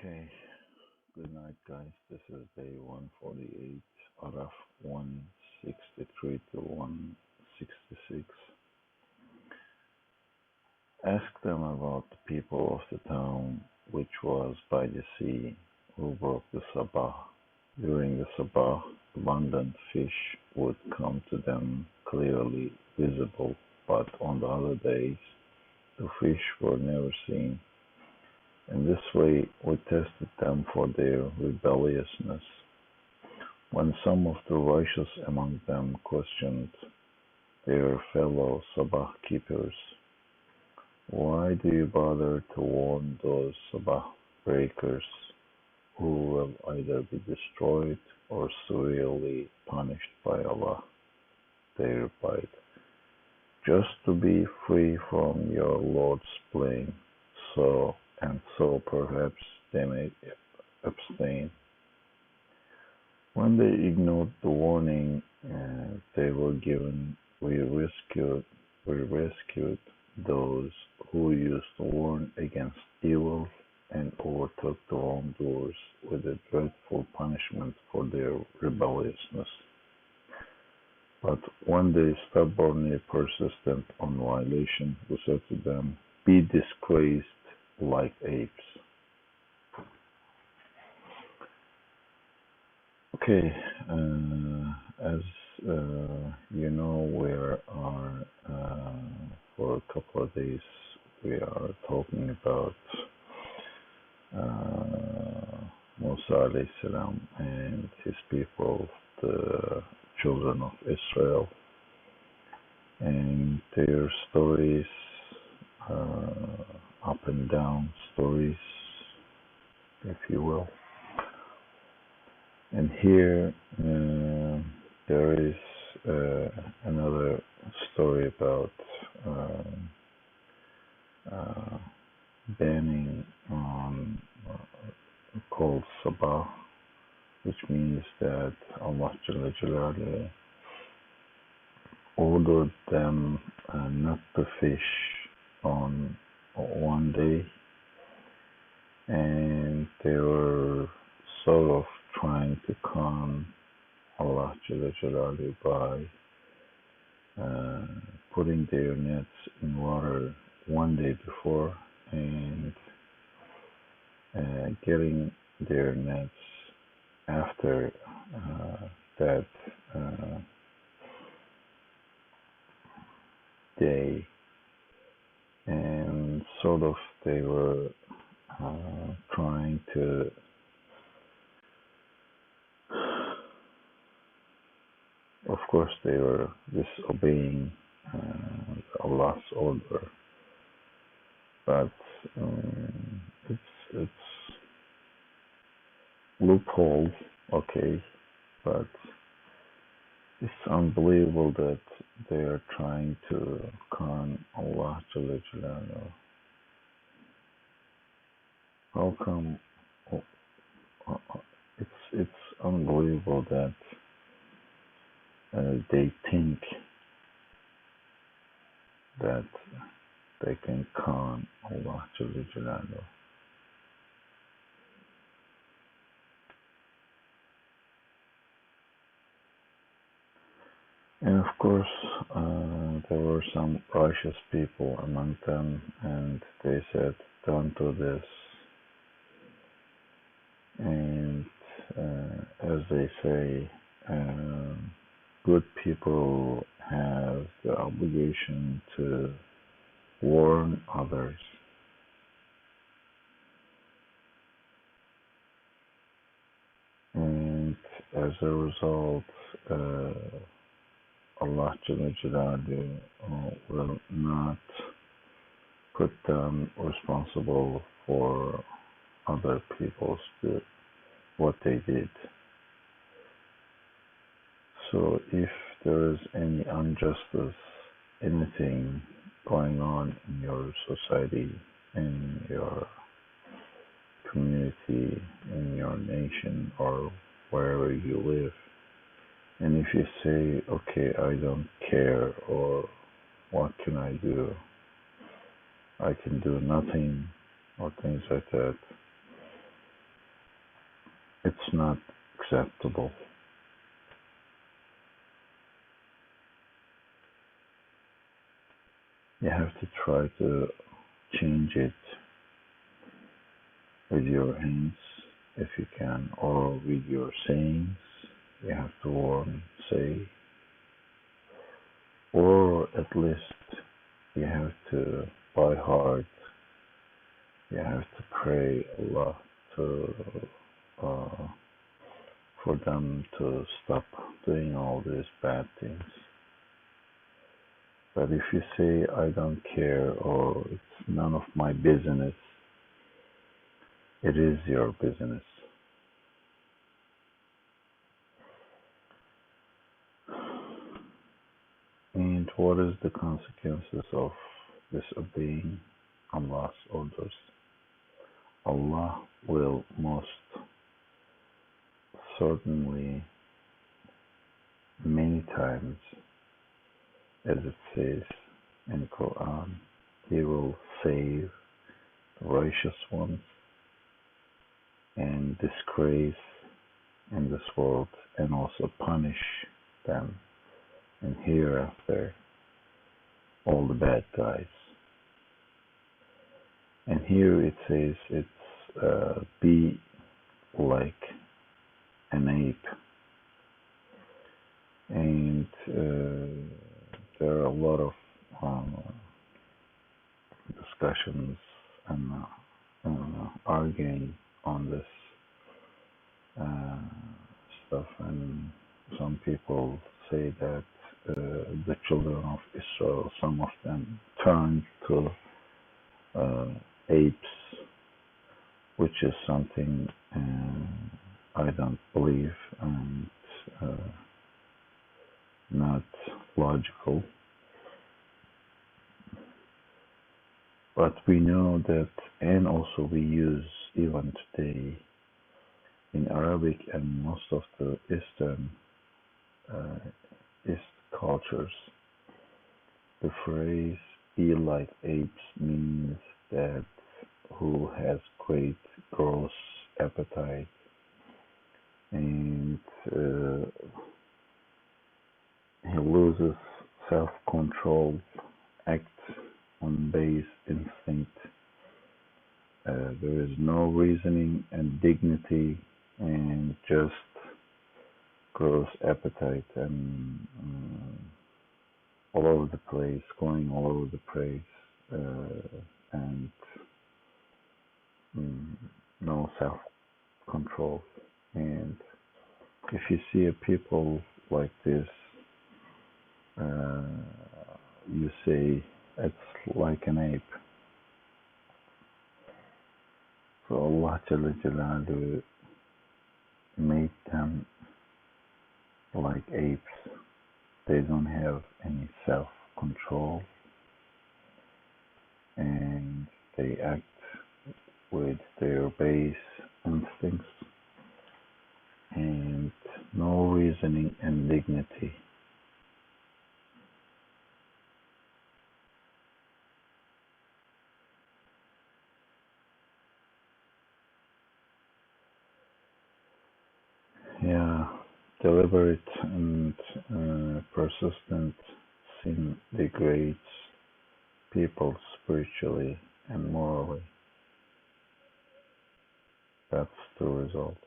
Okay, good night, guys. This is day 148 out of 163 to 166. Ask them about the people of the town which was by the sea, who broke the Sabbath. During the Sabbath, abundant fish would come to them clearly visible, but on the other days, the fish were never seen. In this way we tested them for their rebelliousness. When some of the righteous among them questioned their fellow Sabbath-keepers, "Why do you bother to warn those Sabbath-breakers who will either be destroyed or severely punished by Allah?" They replied, "Just to be free from your Lord's blame, so perhaps they may abstain." When they ignored the warning they were given, we rescued those who used to warn against evil and overtook the wrongdoers with a dreadful punishment for their rebelliousness. But when they stubbornly persisted on violation, we said to them, "Be disgraced like apes." Okay, as you know, we are for a couple of days we are talking about Musa alayhi salam and his people, the children of Israel, and their stories, up and down stories, if you will. And here there is another story about banning on called Sabbath, which means that Allah Jalla Jalaluhu ordered them not to fish on one day, and they were sort of trying to con Allah Jalla Jalaluhu by putting their nets in water one day before and getting their nets after that day, and sort of they were trying to of course they were disobeying Allah's order, but it's loopholes, okay, but it's unbelievable that they are trying to con Allah Jalla Jalaluhu. How come? It's unbelievable that they think that they can con Allah Jalla Jalaluhu. And of course, there were some righteous people among them, and they said, "Don't do this." And as they say, good people have the obligation to warn others. And as a result, Allah Jalla Jalaluhu will not put them responsible for other people's what they did. So if there is any injustice, anything going on in your society, in your community, in your nation, or wherever you live, and if you say, "Okay, I don't care," or "What can I do? I can do nothing," or things like that, It's not acceptable. You have to try to change it with your hands if you can, or with your sayings. You have to warn, say, or at least you have to, by heart, you have to pray Allah to uh, for them to stop doing all these bad things. But if you say I don't care or it's none of my business, it is your business. And what is the consequences of disobeying Allah's orders? Allah will most certainly, many times, as it says in the Quran, He will save the righteous ones and disgrace in this world, and also punish them and hereafter all the bad guys. And here it says it's be like an ape. And there are a lot of discussions and arguing on this stuff, and some people say that the children of Israel, some of them turned to apes, which is something I don't believe, and not logical. But we know that, and also we use even today in Arabic and most of the East cultures, the phrase "be like apes" means that who has great gross appetite and he loses self-control, acts on base instinct. There is no reasoning and dignity, and just gross appetite and all over the place, going all over the place, and no self-control. And if you see a people like this, you say it's like an ape. So Allah Jalla Jalaluhu made them like apes. They don't have any self-control, and they act with their base instincts and no reasoning and dignity. Yeah, deliberate and persistent sin degrades people spiritually and morally. That's the result.